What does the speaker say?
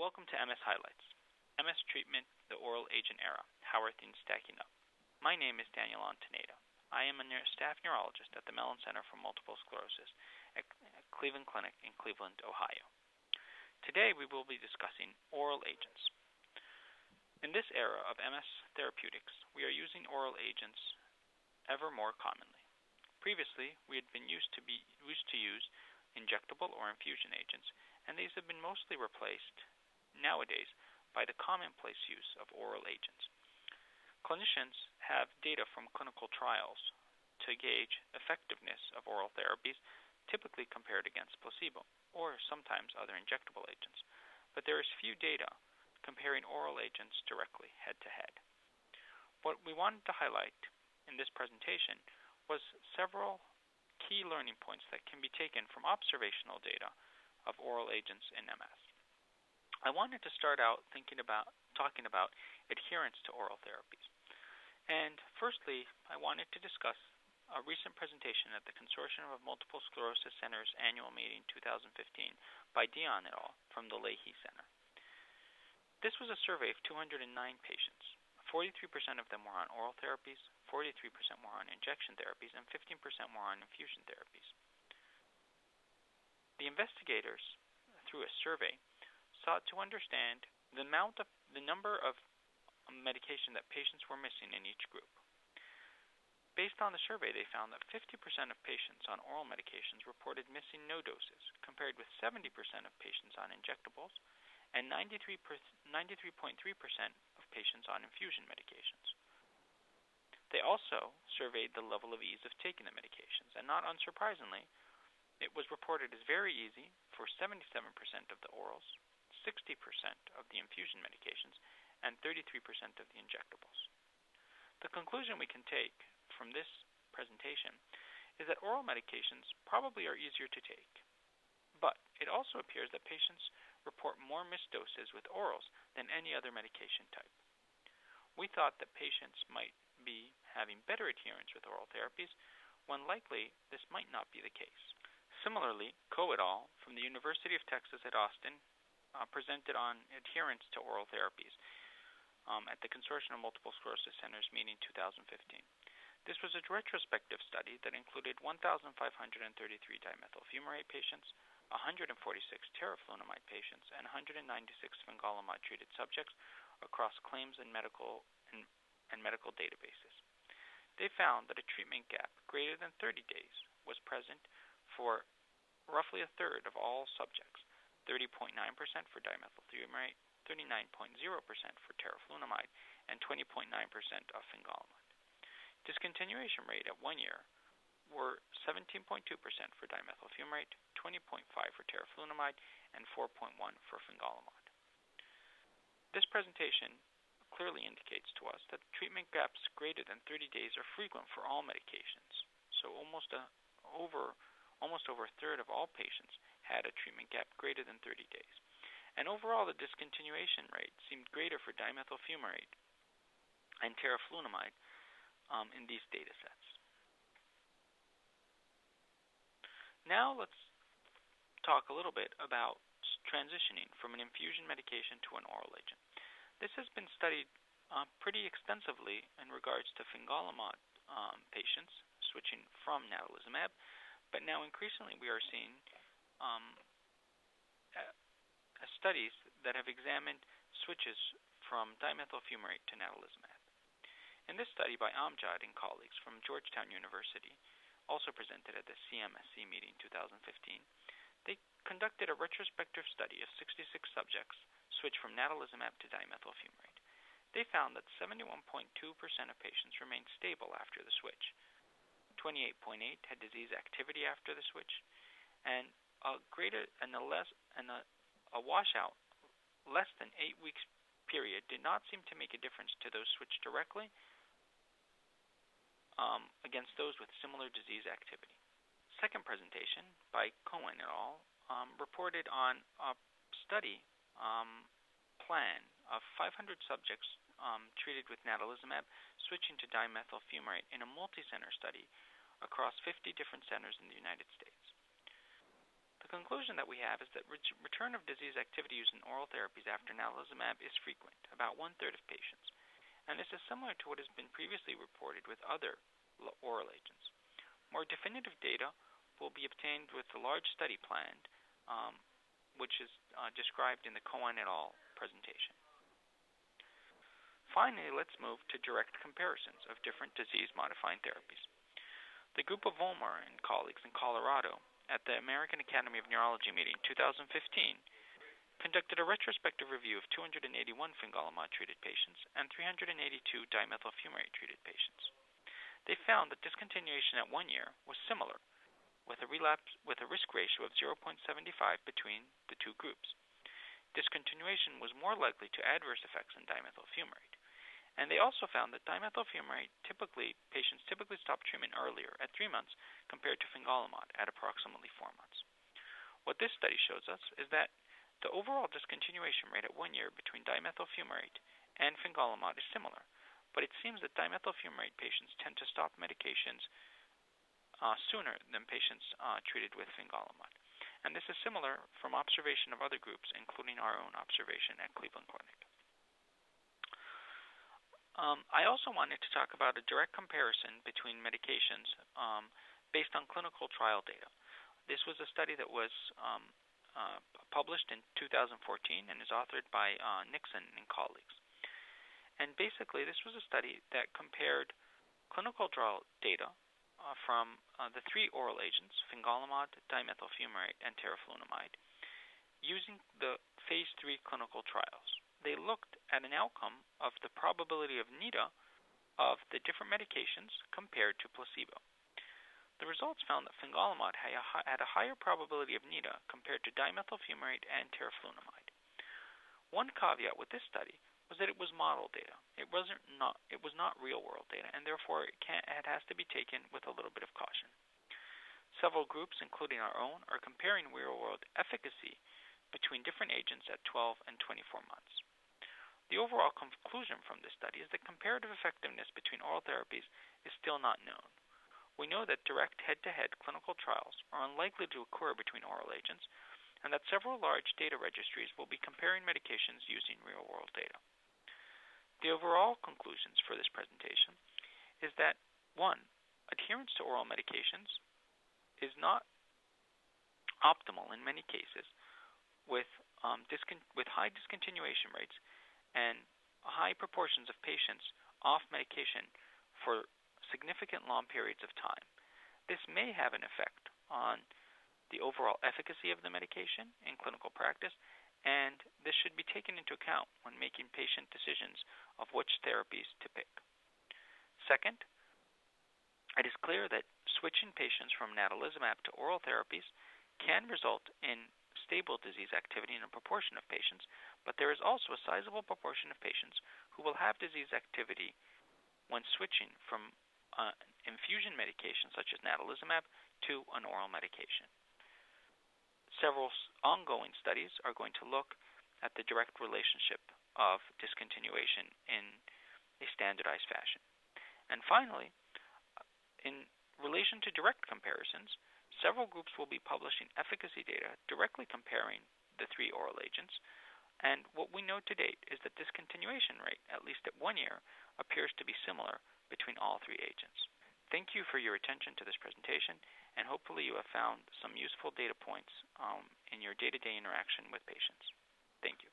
Welcome to MS Highlights. MS treatment, the oral agent era. How are things stacking up? My name is Daniel Ontaneda. I am a staff neurologist at the Mellen Center for Multiple Sclerosis at Cleveland Clinic in Cleveland, Ohio. Today we will be discussing oral agents. In this era of MS therapeutics, we are using oral agents ever more commonly. Previously, we had been used to use injectable or infusion agents, and these have been mostly replaced nowadays by the commonplace use of oral agents. Clinicians have data from clinical trials to gauge effectiveness of oral therapies, typically compared against placebo or sometimes other injectable agents, but there is few data comparing oral agents directly head-to-head. What we wanted to highlight in this presentation was several key learning points that can be taken from observational data of oral agents in MS. I wanted to start out talking about adherence to oral therapies. And firstly, I wanted to discuss a recent presentation at the Consortium of Multiple Sclerosis Centers annual meeting 2015 by Dion et al. From the Leahy Center. This was a survey of 209 patients. 43% of them were on oral therapies, 43% were on injection therapies, and 15% were on infusion therapies. The investigators, through a survey, sought to understand the number of medication that patients were missing in each group. Based on the survey, they found that 50% of patients on oral medications reported missing no doses, compared with 70% of patients on injectables and 93.3% of patients on infusion medications. They also surveyed the level of ease of taking the medications, and not unsurprisingly, it was reported as very easy for 77% of the orals, 60% of the infusion medications, and 33% of the injectables. The conclusion we can take from this presentation is that oral medications probably are easier to take, but it also appears that patients report more missed doses with orals than any other medication type. We thought that patients might be having better adherence with oral therapies, when likely this might not be the case. Similarly, Ko et al. From the University of Texas at Austin presented on adherence to oral therapies at the Consortium of Multiple Sclerosis Centers meeting 2015. This was a retrospective study that included 1,533 dimethylfumarate patients, 146 teriflunomide patients, and 196 fingolimod-treated subjects across claims and medical databases. They found that a treatment gap greater than 30 days was present for roughly a third of all subjects, 30.9% for dimethylfumarate, 39.0% for teriflunomide, and 20.9% of fingolimod. Discontinuation rate at 1 year were 17.2% for dimethylfumarate, 20.5% for teriflunomide, and 4.1% for fingolimod. This presentation clearly indicates to us that treatment gaps greater than 30 days are frequent for all medications. So almost over a third of all patients had a treatment gap greater than 30 days. And overall, the discontinuation rate seemed greater for dimethylfumarate and teriflunomide in these data sets. Now let's talk a little bit about transitioning from an infusion medication to an oral agent. This has been studied pretty extensively in regards to fingolimod patients switching from natalizumab, but now increasingly we are seeing studies that have examined switches from dimethylfumarate to natalizumab. In this study by Amjad and colleagues from Georgetown University, also presented at the CMSC meeting 2015, they conducted a retrospective study of 66 subjects switched from natalizumab to dimethylfumarate. They found that 71.2% of patients remained stable after the switch, 28.8% had disease activity after the switch, and a washout less than 8 weeks period did not seem to make a difference to those switched directly against those with similar disease activity. Second presentation by Cohen et al. Reported on a study plan of 500 subjects treated with natalizumab switching to dimethylfumarate in a multi-center study across 50 different centers in the United States. The conclusion that we have is that return of disease activity using oral therapies after natalizumab is frequent, about 1/3 of patients, and this is similar to what has been previously reported with other oral agents. More definitive data will be obtained with the large study planned, which is described in the Cohen et al. Presentation. Finally, let's move to direct comparisons of different disease-modifying therapies. The group of Vollmer and colleagues in Colorado at the American Academy of Neurology meeting 2015 conducted a retrospective review of 281 fingolimod-treated patients and 382 dimethylfumarate-treated patients. They found that discontinuation at 1 year was similar, with a risk ratio of 0.75 between the two groups. Discontinuation was more likely to adverse effects in dimethylfumarate, and they also found that dimethylfumarate patients typically stop treatment earlier at 3 months compared to fingolimod at approximately 4 months. What this study shows us is that the overall discontinuation rate at 1 year between dimethylfumarate and fingolimod is similar, but it seems that dimethylfumarate patients tend to stop medications sooner than patients treated with fingolimod. And this is similar from observation of other groups, including our own observation at Cleveland Clinic. I also wanted to talk about a direct comparison between medications based on clinical trial data. This was a study that was published in 2014 and is authored by Nixon and colleagues. And basically, this was a study that compared clinical trial data from the 3 oral agents, fingolimod, dimethylfumarate, and teriflunomide, using the phase 3 clinical trials. They looked at an outcome of the probability of NIDA of the different medications compared to placebo. The results found that fingolimod had a higher probability of NIDA compared to dimethylfumarate and teriflunomide. One caveat with this study was that it was model data. It was not real-world data, and therefore it has to be taken with a little bit of caution. Several groups, including our own, are comparing real-world efficacy between different agents at 12 and 24 months. The overall conclusion from this study is that comparative effectiveness between oral therapies is still not known. We know that direct head-to-head clinical trials are unlikely to occur between oral agents, and that several large data registries will be comparing medications using real-world data. The overall conclusions for this presentation is that 1. Adherence to oral medications is not optimal in many cases with high discontinuation rates and high proportions of patients off medication for significant long periods of time. This may have an effect on the overall efficacy of the medication in clinical practice, and this should be taken into account when making patient decisions of which therapies to pick. Second, it is clear that switching patients from natalizumab to oral therapies can result in stable disease activity in a proportion of patients, but there is also a sizable proportion of patients who will have disease activity when switching from infusion medication such as natalizumab to an oral medication. Several ongoing studies are going to look at the direct relationship of discontinuation in a standardized fashion. And finally, in relation to direct comparisons, several groups will be publishing efficacy data directly comparing the 3 oral agents, and what we know to date is that discontinuation rate, at least at 1 year, appears to be similar between all 3 agents. Thank you for your attention to this presentation, and hopefully you have found some useful data points in your day-to-day interaction with patients. Thank you.